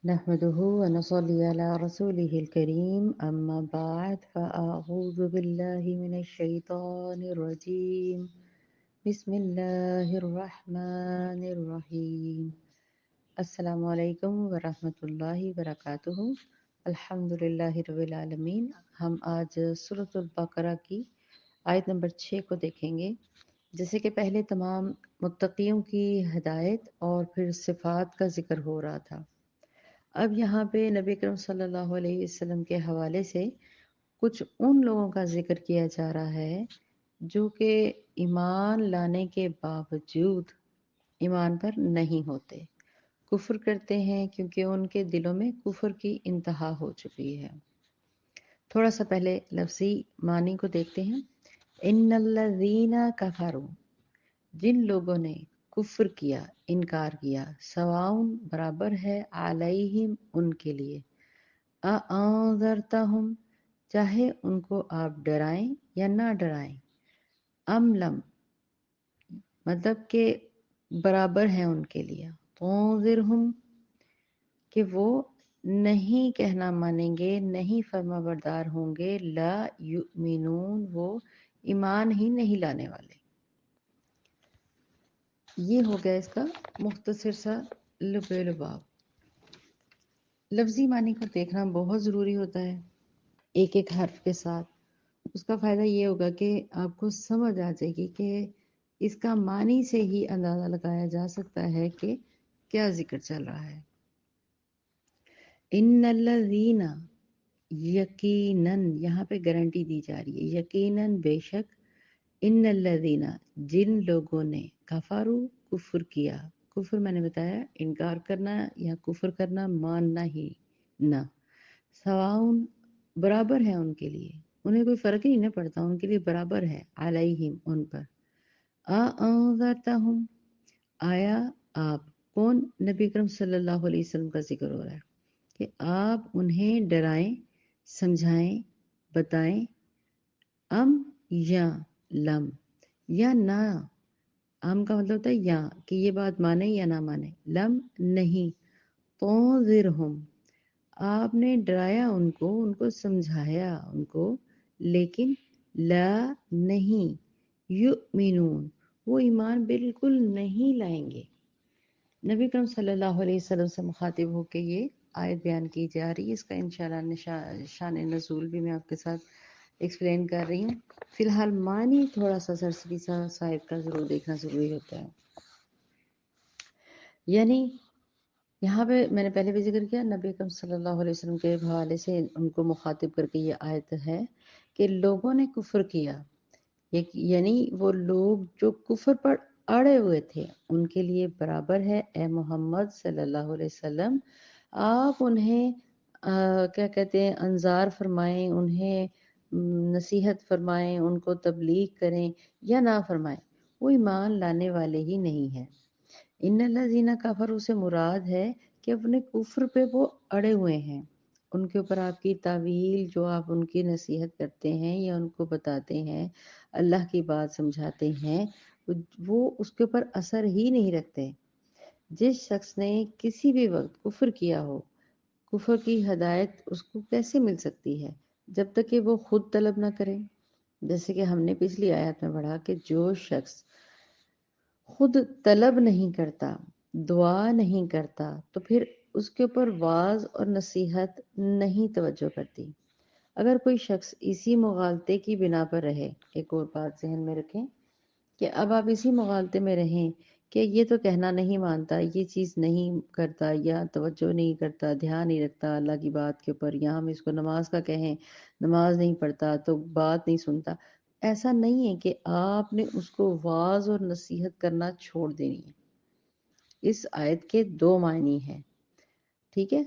نحمده ونصلي على رسوله الكريم أما بعد فأعوذ بالله من الشيطان الرجيم بسم الله الرحمن الرحيم السلام علیکم ورحمۃ اللہ وبرکاتہ۔ الحمد للہ رب العالمین۔ ہم آج سورۃ البقرہ کی آیت نمبر 6 کو دیکھیں گے۔ جیسے کہ پہلے تمام متقیوں کی ہدایت اور پھر صفات کا ذکر ہو رہا تھا، اب یہاں پہ نبی اکرم صلی اللہ علیہ وسلم کے حوالے سے کچھ ان لوگوں کا ذکر کیا جا رہا ہے جو کہ ایمان لانے کے باوجود ایمان پر نہیں ہوتے، کفر کرتے ہیں کیونکہ ان کے دلوں میں کفر کی انتہا ہو چکی ہے۔ تھوڑا سا پہلے لفظی معنی کو دیکھتے ہیں۔ ان الذین کفروا، جن لوگوں نے کفر کیا، انکار کیا، سواؤن برابر ہے، علیہم ان کے لیے، اانذرتہم چاہے ان کو آپ ڈرائیں یا نہ ڈرائیں، ام لم مطلب کہ برابر ہے ان کے لیے، تنذرہم کہ وہ نہیں کہنا مانیں گے، نہیں فرما بردار ہوں گے، لا یؤمنون وہ ایمان ہی نہیں لانے والے۔ یہ ہو گیا اس کا مختصر سا لب لباب۔ لفظی معنی کو دیکھنا بہت ضروری ہوتا ہے ایک ایک حرف کے ساتھ۔ اس کا فائدہ یہ ہوگا کہ آپ کو سمجھ آ جائے گی کہ اس کا معنی سے ہی اندازہ لگایا جا سکتا ہے کہ کیا ذکر چل رہا ہے۔ ان الذین، یقیناً، یہاں پہ گارنٹی دی جا رہی ہے، یقیناً بے شک، ان الذین جن لوگوں نے، کفروا کفر کیا، کفر میں نے بتایا انکار کرنا یا کفر کرنا، ماننا ہی نہ، سواؤن برابر ہے ان کے لیے، انہیں کوئی فرق ہی نہیں پڑتا، ان کے لیے برابر ہے، علیہم ان پر، انذرتہم آیا آپ، کون؟ نبی کرم صلی اللہ علیہ وسلم کا ذکر ہو رہا ہے کہ آپ انہیں ڈرائیں، سمجھائیں، بتائیں، ام یا لم یا نہ، ام کا مطلب ہوتا ہے یا کہ یہ بات مانے یا نہ مانے، لم نہیں، تنذرہم آپ نے ڈرایا ان کو سمجھایا ان کو، لیکن لا نہیں، یؤمنون وہ ایمان بالکل نہیں لائیں گے۔ نبی کرم صلی اللہ علیہ وسلم سے مخاطب ہو کے یہ آیت بیان کی جا رہی ہے۔ اس کا انشاءاللہ شان نزول بھی میں آپ کے ساتھ ایکسپلین کر رہی ہوں۔ فی الحال معنی تھوڑا سا سرسری سا آیت کا ضرور دیکھنا ضروری ہوتا ہے۔ یعنی یہاں پہ میں نے پہلے بھی ذکر کیا، نبی اکرم صلی اللہ علیہ وسلم کے حوالے سے ان کو مخاطب کر کے یہ آیت ہے کہ لوگوں نے کفر کیا، یعنی وہ لوگ جو کفر پر اڑے ہوئے تھے ان کے لیے برابر ہے، اے محمد صلی اللہ علیہ وسلم آپ انہیں کیا کہتے ہیں، انذار فرمائیں، انہیں نصیحت فرمائیں، ان کو تبلیغ کریں یا نہ فرمائیں، وہ ایمان لانے والے ہی نہیں ہیں۔ ان الذین کفروا سے مراد ہے کہ اپنے کفر پہ وہ اڑے ہوئے ہیں، ان کے اوپر آپ کی تعویل جو آپ ان کی نصیحت کرتے ہیں یا ان کو بتاتے ہیں، اللہ کی بات سمجھاتے ہیں، وہ اس کے اوپر اثر ہی نہیں رکھتے۔ جس شخص نے کسی بھی وقت کفر کیا ہو، کفر کی ہدایت اس کو کیسے مل سکتی ہے جب تک کہ وہ خود طلب نہ کرے؟ جیسے کہ ہم نے پچھلی آیت میں پڑھا کہ جو شخص خود طلب نہیں کرتا، دعا نہیں کرتا، تو پھر اس کے اوپر واعظ اور نصیحت نہیں توجہ کرتی۔ اگر کوئی شخص اسی مغالطے کی بنا پر رہے، ایک اور بات ذہن میں رکھیں کہ اب آپ اسی مغالطے میں رہیں کہ یہ تو کہنا نہیں مانتا، یہ چیز نہیں کرتا، یا توجہ نہیں کرتا، دھیان نہیں رکھتا اللہ کی بات کے اوپر، یا ہم اس کو نماز کا کہیں، نماز نہیں پڑھتا تو بات نہیں سنتا، ایسا نہیں ہے کہ آپ نے اس کو واعظ اور نصیحت کرنا چھوڑ دینی ہے۔ اس آیت کے دو معنی ہیں، ٹھیک ہے؟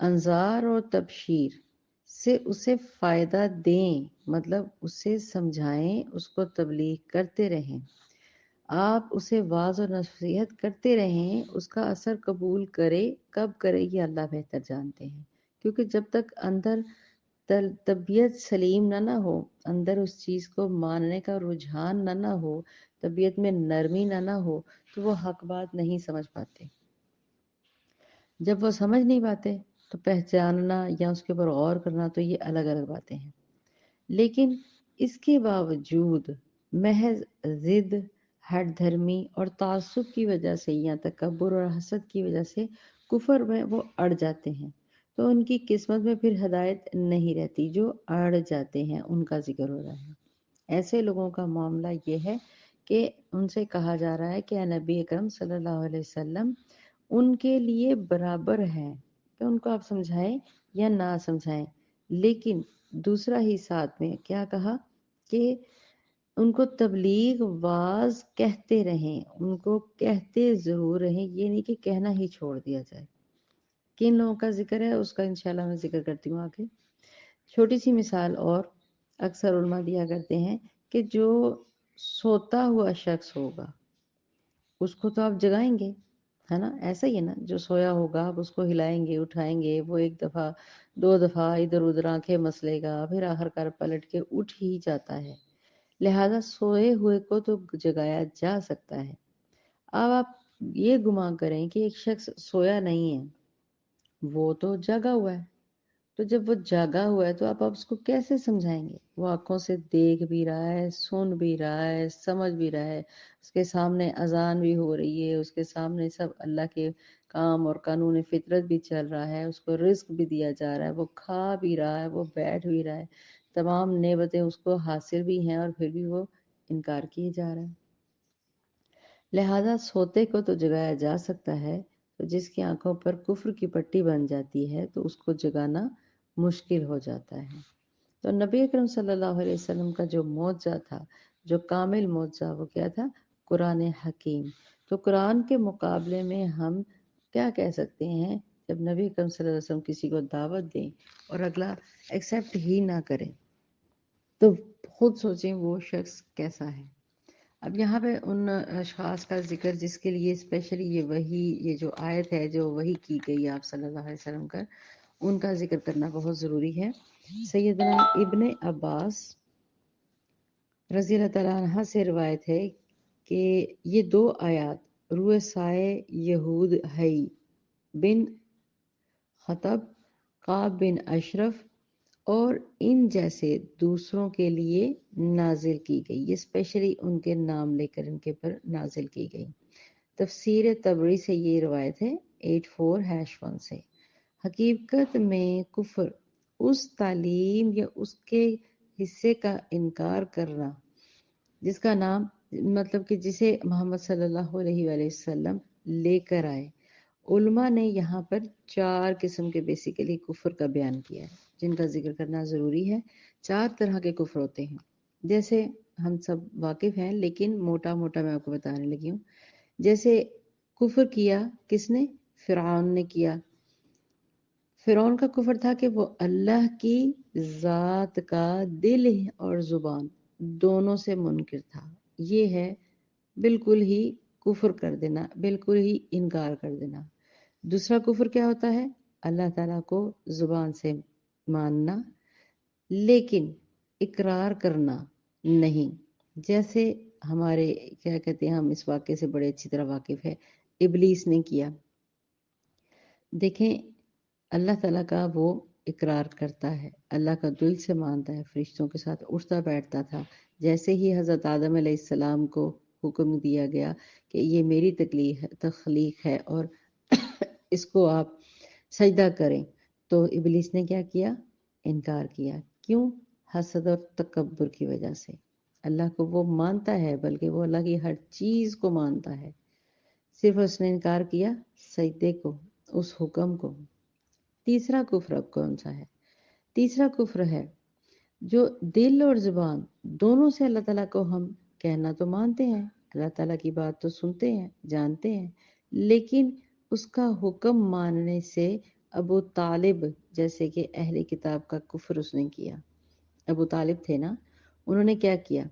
انذار اور تبشیر سے اسے فائدہ دیں، مطلب اسے سمجھائیں، اس کو تبلیغ کرتے رہیں، آپ اسے واعظ اور نصیحت کرتے رہیں، اس کا اثر قبول کرے، کب کرے یہ اللہ بہتر جانتے ہیں، کیونکہ جب تک اندر طبیعت سلیم نہ ہو، اندر اس چیز کو ماننے کا رجحان نہ ہو، طبیعت میں نرمی نہ ہو، تو وہ حق بات نہیں سمجھ پاتے۔ جب وہ سمجھ نہیں پاتے تو پہچاننا یا اس کے اوپر غور کرنا تو یہ الگ الگ باتیں ہیں، لیکن اس کے باوجود محض ضد، ہٹ دھرمی اور تعصب کی وجہ سے یا تکبر اور حسد کی وجہ سے کفر میں وہ اڑ جاتے ہیں، تو ان کی قسمت میں پھر ہدایت نہیں رہتی۔ جو اڑ جاتے ہیں ان کا ذکر ہو رہا ہے۔ ایسے لوگوں کا معاملہ یہ ہے کہ ان سے کہا جا رہا ہے کہ اے نبی اکرم صلی اللہ علیہ وسلم، ان کے لیے برابر ہے کہ ان کو آپ سمجھائیں یا نہ سمجھائیں، لیکن دوسرا ہی ساتھ میں کیا کہا کہ ان کو تبلیغ واز کہتے رہیں، ان کو کہتے ضرور رہیں، یہ نہیں کہ کہنا ہی چھوڑ دیا جائے۔ کن لوگوں کا ذکر ہے اس کا انشاءاللہ میں ذکر کرتی ہوں آگے۔ چھوٹی سی مثال اور اکثر علماء دیا کرتے ہیں کہ جو سوتا ہوا شخص ہوگا اس کو تو آپ جگائیں گے، ہے نا؟ ایسا ہی ہے نا، جو سویا ہوگا آپ اس کو ہلائیں گے، اٹھائیں گے، وہ ایک دفعہ دو دفعہ ادھر ادھر آنکھیں مسلے گا، پھر آخر کار پلٹ کے اٹھ ہی جاتا ہے۔ لہذا سوئے ہوئے کو تو جگایا جا سکتا ہے۔ اب آپ یہ گمان کریں کہ ایک شخص سویا نہیں ہے، وہ تو جاگا ہوا ہے، تو جب وہ جاگا ہوا ہے تو آپ اس کو کیسے سمجھائیں گے؟ وہ آنکھوں سے دیکھ بھی رہا ہے، سن بھی رہا ہے، سمجھ بھی رہا ہے، اس کے سامنے اذان بھی ہو رہی ہے، اس کے سامنے سب اللہ کے کام اور قانون فطرت بھی چل رہا ہے، اس کو رزق بھی دیا جا رہا ہے، وہ کھا بھی رہا ہے، وہ بیٹھ بھی رہا ہے، تمام نعمتیں اس کو حاصل بھی ہیں، اور پھر بھی وہ انکار کیے جا رہا ہے۔ لہذا سوتے کو تو جگایا جا سکتا ہے، تو جس کی آنکھوں پر کفر کی پٹی بن جاتی ہے تو اس کو جگانا مشکل ہو جاتا ہے۔ تو نبی اکرم صلی اللہ علیہ وسلم کا جو معجزہ تھا، جو کامل معجزہ، وہ کیا تھا؟ قرآن حکیم۔ تو قرآن کے مقابلے میں ہم کیا کہہ سکتے ہیں؟ جب نبی اکرم صلی اللہ علیہ وسلم کسی کو دعوت دیں اور اگلا ایکسیپٹ ہی نہ کرے تو خود سوچیں وہ شخص کیسا ہے۔ اب یہاں پہ ان اشخاص کا ذکر جس کے لیے اسپیشلی یہ جو آیت ہے جو وحی کی گئی آپ صلی اللہ علیہ وسلم کا، ان کا ذکر کرنا بہت ضروری ہے۔ سیدنا ابن عباس رضی اللہ تعالیٰ عنہ سے روایت ہے کہ یہ دو آیات روح سائے یہود ہئی بن خطب، قاب بن اشرف اور ان جیسے دوسروں کے لیے نازل کی گئی۔ یہ اسپیشلی ان کے نام لے کر ان کے پر نازل کی گئی۔ تفسیر تبری سے یہ روایت ہے 84-1 سے۔ حقیقت میں کفر اس تعلیم یا اس کے حصے کا انکار کرنا جس کا نام مطلب کہ جسے محمد صلی اللہ علیہ وآلہ وسلم لے کر آئے۔ علماء نے یہاں پر 4 قسم کے بیسیکلی کفر کا بیان کیا ہے جن کا ذکر کرنا ضروری ہے۔ 4 طرح کے کفر ہوتے ہیں، جیسے ہم سب واقف ہیں لیکن موٹا موٹا میں آپ کو بتانے لگی ہوں۔ جیسے کفر کیا کس نے؟ فرعون نے کیا۔ فرعون کا کفر تھا کہ وہ اللہ کی ذات کا دل اور زبان دونوں سے منکر تھا۔ یہ ہے بالکل ہی کفر کر دینا، بالکل ہی انکار کر دینا۔ دوسرا کفر کیا ہوتا ہے؟ اللہ تعالیٰ کو زبان سے ماننا لیکن اقرار کرنا نہیں۔ جیسے ہمارے کیا کہتے ہیں، ہم اس واقعے سے بڑے اچھی طرح واقف ہے، ابلیس نے کیا۔ دیکھیں اللہ تعالیٰ کا وہ اقرار کرتا ہے، اللہ کا دل سے مانتا ہے، فرشتوں کے ساتھ اٹھتا بیٹھتا تھا۔ جیسے ہی حضرت آدم علیہ السلام کو حکم دیا گیا کہ یہ میری تخلیق ہے اور اس کو آپ سجدہ کریں، تو ابلیس نے کیا کیا؟ انکار کیا۔ کیوں؟ حسد اور تکبر کی وجہ سے۔ اللہ کو وہ مانتا ہے، بلکہ وہ اللہ کی ہر چیز کو مانتا ہے، صرف اس نے انکار کیا سجدے کو، اس حکم کو۔ تیسرا کفر اب کون سا ہے؟ تیسرا کفر ہے جو دل اور زبان دونوں سے اللہ تعالیٰ کو ہم کہنا تو مانتے ہیں، اللہ تعالیٰ کی بات تو سنتے ہیں، جانتے ہیں، لیکن اس کا حکم ماننے سے ابو طالب جیسے کہ اہل کتاب کا کفر اس نے کیا۔ ابو طالب تھے نا، انہوں نے کیا کیا؟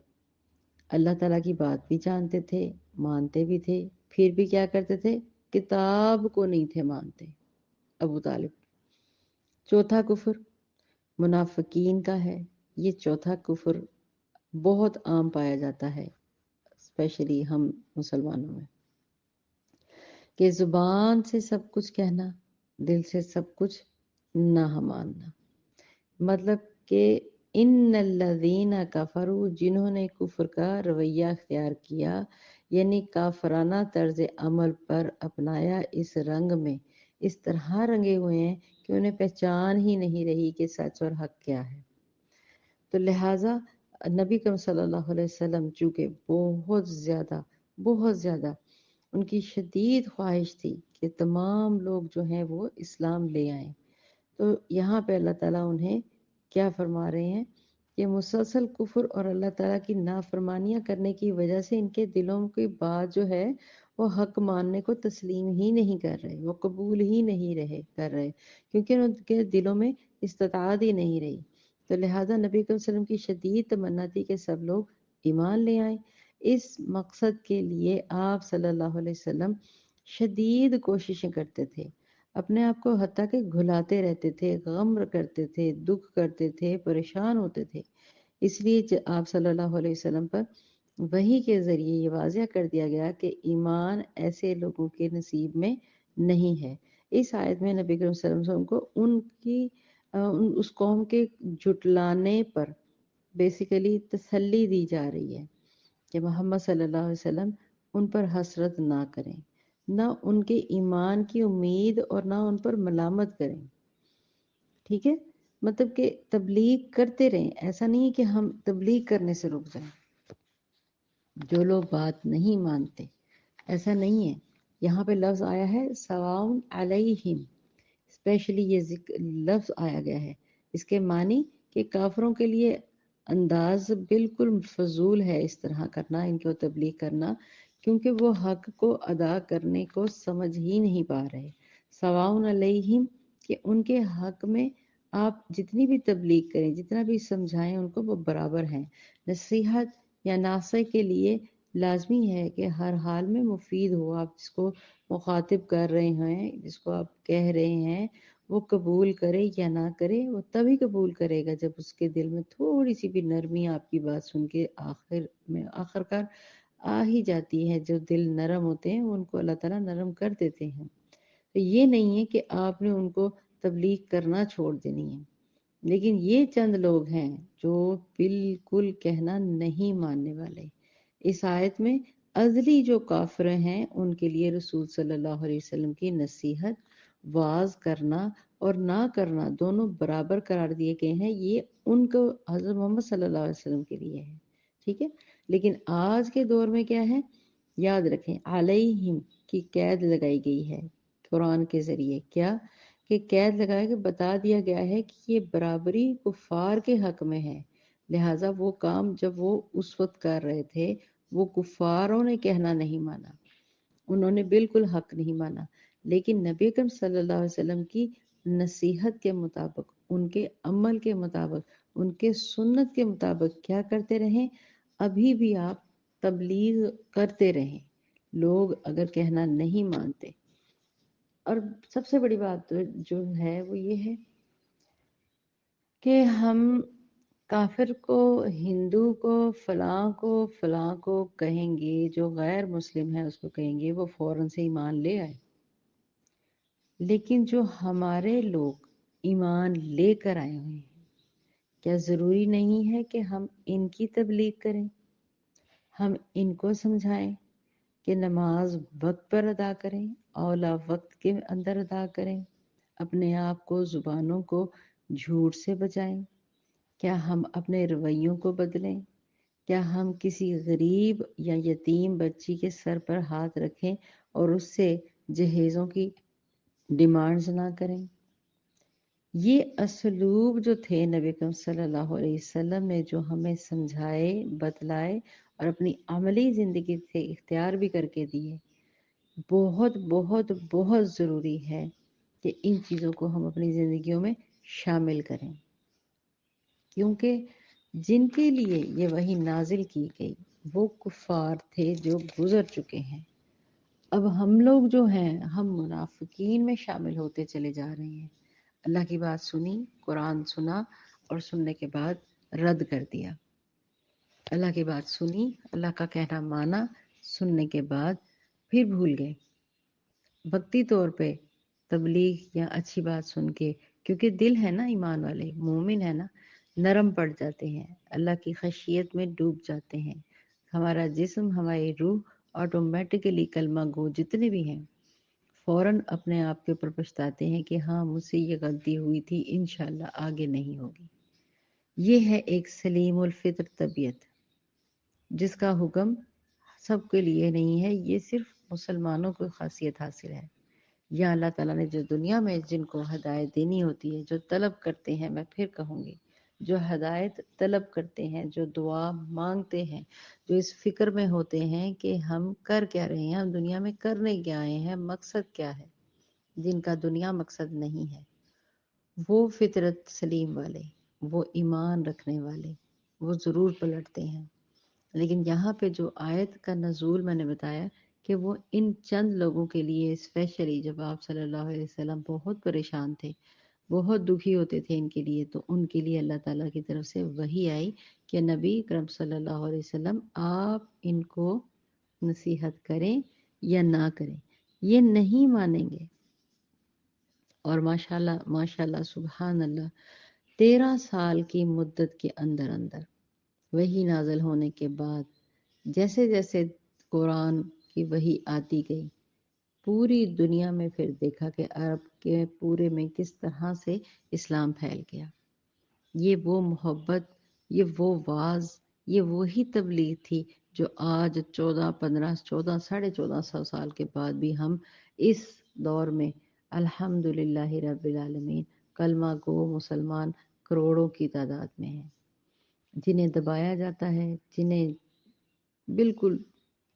اللہ تعالیٰ کی بات بھی جانتے تھے، مانتے بھی تھے، پھر بھی کیا کرتے تھے؟ کتاب کو نہیں تھے مانتے ابو طالب۔ چوتھا کفر منافقین کا ہے۔ یہ چوتھا کفر بہت عام پایا جاتا ہے اسپیشلی ہم مسلمانوں میں، کہ زبان سے سب کچھ کہنا دل سے سب کچھ نہ ماننا، مطلب کہ ان الذین کفروا، جنہوں نے کفر کا رویہ اختیار کیا، یعنی کافرانہ طرز عمل پر اپنایا، اس رنگ میں اس طرح رنگے ہوئے ہیں کہ انہیں پہچان ہی نہیں رہی کہ سچ اور حق کیا ہے۔ تو لہٰذا نبی کریم صلی اللہ علیہ وسلم چونکہ بہت زیادہ ان کی شدید خواہش تھی کہ تمام لوگ جو ہیں وہ اسلام لے آئیں، تو یہاں پہ اللہ تعالیٰ انہیں کیا فرما رہے ہیں کہ مسلسل کفر اور اللہ تعالیٰ کی نافرمانیاں کرنے کی وجہ سے ان کے دلوں کی بات جو ہے وہ حق ماننے کو تسلیم ہی نہیں کر رہے، وہ قبول ہی نہیں کر رہے، کیونکہ ان کے دلوں میں استطاعت ہی نہیں رہی۔ تو لہٰذا نبی صلی اللہ علیہ وسلم کی شدید تمنا تھی کہ سب لوگ ایمان لے آئیں۔ اس مقصد کے لیے آپ صلی اللہ علیہ وسلم شدید کوششیں کرتے تھے، اپنے آپ کو حتیٰ کہ گھلاتے رہتے تھے، غم کرتے تھے، دکھ کرتے تھے، پریشان ہوتے تھے۔ اس لیے آپ صلی اللہ علیہ وسلم پر وحی کے ذریعے یہ واضح کر دیا گیا کہ ایمان ایسے لوگوں کے نصیب میں نہیں ہے۔ اس آیت میں نبی کریم صلی اللہ علیہ وسلم کو ان کی اس قوم کے جھٹلانے پر بیسیکلی تسلی دی جا رہی ہے کہ محمد صلی اللہ علیہ وسلم ان پر حسرت نہ کریں، نہ ان کے ایمان کی امید اور نہ ان پر ملامت کریں، ٹھیک ہے؟ مطلب کہ تبلیغ کرتے رہیں، ایسا نہیں ہے کہ ہم تبلیغ کرنے سے رک جائیں۔ جو لوگ بات نہیں مانتے، ایسا نہیں ہے۔ یہاں پہ لفظ آیا ہے سواؤن علیہم، اسپیشلی یہ لفظ آیا گیا ہے، اس کے معنی کہ کافروں کے لیے انداز بالکل فضول ہے اس طرح کرنا، ان کو تبلیغ کرنا، کیونکہ وہ حق کو ادا کرنے کو سمجھ ہی نہیں پا رہے۔ سواؤن علیہم کہ ان کے حق میں آپ جتنی بھی تبلیغ کریں، جتنا بھی سمجھائیں ان کو، وہ برابر ہیں۔ نصیحت یا ناصح کے لیے لازمی ہے کہ ہر حال میں مفید ہو۔ آپ جس کو مخاطب کر رہے ہیں، جس کو آپ کہہ رہے ہیں، وہ قبول کرے یا نہ کرے، وہ تبھی قبول کرے گا جب اس کے دل میں تھوڑی سی بھی نرمی آپ کی بات سن کے آخرکار آ ہی جاتی ہے۔ جو دل نرم ہوتے ہیں ان کو اللہ تعالیٰ نرم کر دیتے ہیں۔ تو یہ نہیں ہے کہ آپ نے ان کو تبلیغ کرنا چھوڑ دینی ہے، لیکن یہ چند لوگ ہیں جو بالکل کہنا نہیں ماننے والے۔ اس آیت میں ازلی جو کافر ہیں ان کے لیے رسول صلی اللہ علیہ وسلم کی نصیحت، واعظ کرنا اور نہ کرنا دونوں برابر قرار دیے گئے ہیں۔ یہ ان کو حضرت محمد صلی اللہ علیہ وسلم کے لیے ہے، ٹھیک ہے؟ لیکن آج کے دور میں کیا ہے، یاد رکھیں علیہم کی قید لگائی گئی ہے قرآن کے ذریعے۔ کیا کہ قید لگایا کہ بتا دیا گیا ہے کہ یہ برابری کفار کے حق میں ہے، لہٰذا وہ کام جب وہ اس وقت کر رہے تھے، وہ کفاروں نے کہنا نہیں مانا، انہوں نے بالکل حق نہیں مانا، لیکن نبی اکرم صلی اللہ علیہ وسلم کی نصیحت کے مطابق، ان کے عمل کے مطابق، ان کے سنت کے مطابق کیا کرتے رہیں۔ ابھی بھی آپ تبلیغ کرتے رہیں، لوگ اگر کہنا نہیں مانتے۔ اور سب سے بڑی بات جو ہے وہ یہ ہے کہ ہم کافر کو، ہندو کو، فلاں کو کہیں گے، جو غیر مسلم ہے اس کو کہیں گے، وہ فوراً سے ایمان لے آئے۔ لیکن جو ہمارے لوگ ایمان لے کر آئے ہوئے ہیں، کیا ضروری نہیں ہے کہ ہم ان کی تبلیغ کریں، ہم ان کو سمجھائیں کہ نماز وقت پر ادا کریں، اولا وقت کے اندر ادا کریں، اپنے آپ کو، زبانوں کو جھوٹ سے بچائیں؟ کیا ہم اپنے رویوں کو بدلیں؟ کیا ہم کسی غریب یا یتیم بچی کے سر پر ہاتھ رکھیں اور اس سے جہیزوں کی ڈیمانڈز نہ کریں؟ یہ اسلوب جو تھے نبی کریم صلی اللہ علیہ وسلم نے جو ہمیں سمجھائے، بتلائے اور اپنی عملی زندگی سے اختیار بھی کر کے دیے، بہت بہت بہت ضروری ہے کہ ان چیزوں کو ہم اپنی زندگیوں میں شامل کریں، کیونکہ جن کے لیے یہ وحی نازل کی گئی وہ کفار تھے جو گزر چکے ہیں۔ اب ہم لوگ جو ہیں، ہم منافقین میں شامل ہوتے چلے جا رہے ہیں۔ اللہ کی بات سنی، قرآن سنا اور سننے کے بعد رد کر دیا۔ اللہ کی بات سنی، اللہ کا کہنا مانا، سننے کے بعد پھر بھول گئے۔ وقتی طور پہ تبلیغ یا اچھی بات سن کے، کیونکہ دل ہے نا ایمان والے، مومن ہے نا، نرم پڑ جاتے ہیں، اللہ کی خشیت میں ڈوب جاتے ہیں، ہمارا جسم، ہماری روح آٹومیٹکلی کلمہ گو جتنے بھی ہیں فوراً اپنے آپ کے اوپر پچھتاتے ہیں کہ ہاں مجھ سے یہ غلطی ہوئی تھی، انشاءاللہ آگے نہیں ہوگی۔ یہ ہے ایک سلیم الفطر طبیعت جس کا حکم سب کے لیے نہیں ہے، یہ صرف مسلمانوں کو خاصیت حاصل ہے۔ یا اللہ تعالیٰ نے جو دنیا میں جن کو ہدایت دینی ہوتی ہے، جو طلب کرتے ہیں، میں پھر کہوں گی، جو ہدایت طلب کرتے ہیں، جو دعا مانگتے ہیں، جو اس فکر میں ہوتے ہیں کہ ہم کر کیا رہے ہیں، ہم دنیا میں کرنے کیا آئے ہیں، مقصد کیا ہے، جن کا دنیا مقصد نہیں ہے، وہ فطرت سلیم والے، وہ ایمان رکھنے والے، وہ ضرور پلٹتے ہیں۔ لیکن یہاں پہ جو آیت کا نزول میں نے بتایا کہ وہ ان چند لوگوں کے لیے اسپیشلی، جب آپ صلی اللہ علیہ وسلم بہت پریشان تھے، بہت دکھی ہوتے تھے ان کے لیے، تو ان کے لیے اللہ تعالیٰ کی طرف سے وحی آئی کہ نبی اکرم صلی اللہ علیہ وسلم آپ ان کو نصیحت کریں یا نہ کریں، یہ نہیں مانیں گے۔ اور ماشاءاللہ سبحان اللہ، 13 سال کی مدت کے اندر اندر وحی نازل ہونے کے بعد جیسے جیسے قرآن کی وحی آتی گئی، پوری دنیا میں پھر دیکھا کہ عرب کے پورے میں کس طرح سے اسلام پھیل گیا۔ یہ وہ محبت، یہ وہ واعظ، یہ وہی تبلیغ تھی جو آج 14 ساڑھے 14 سال کے بعد بھی ہم اس دور میں الحمدللہ رب العالمین کلمہ گو مسلمان کروڑوں کی تعداد میں ہیں، جنہیں دبایا جاتا ہے، جنہیں بالکل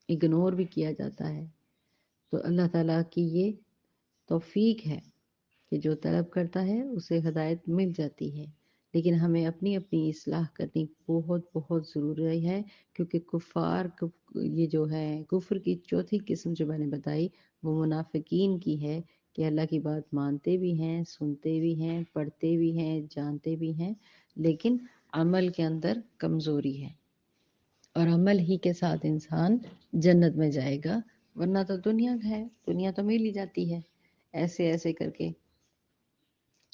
اگنور بھی کیا جاتا ہے۔ تو اللہ تعالیٰ کی یہ توفیق ہے کہ جو طلب کرتا ہے اسے ہدایت مل جاتی ہے، لیکن ہمیں اپنی اپنی اصلاح کرنی بہت بہت ضروری ہے، کیونکہ یہ جو ہے کفر کی چوتھی قسم جو میں نے بتائی وہ منافقین کی ہے، کہ اللہ کی بات مانتے بھی ہیں، سنتے بھی ہیں، پڑھتے بھی ہیں، جانتے بھی ہیں، لیکن عمل کے اندر کمزوری ہے، اور عمل ہی کے ساتھ انسان جنت میں جائے گا، ورنہ تو دنیا ہے، دنیا تو مل ہی جاتی ہے ایسے ایسے کر کے،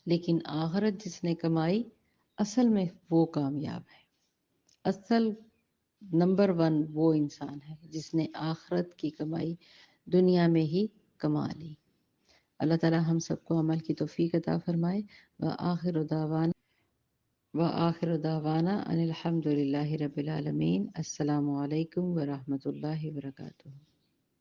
لیکن آخرت جس نے کمائی اصل میں وہ کامیاب ہے۔ اصل نمبر 1 وہ انسان ہے جس نے آخرت کی کمائی دنیا میں ہی کما لی۔ اللہ تعالی ہم سب کو عمل کی توفیق عطا فرمائے۔ وآخر دعوانا ان الحمد للہ رب العالمین۔ السلام علیکم ورحمۃ اللہ وبرکاتہ۔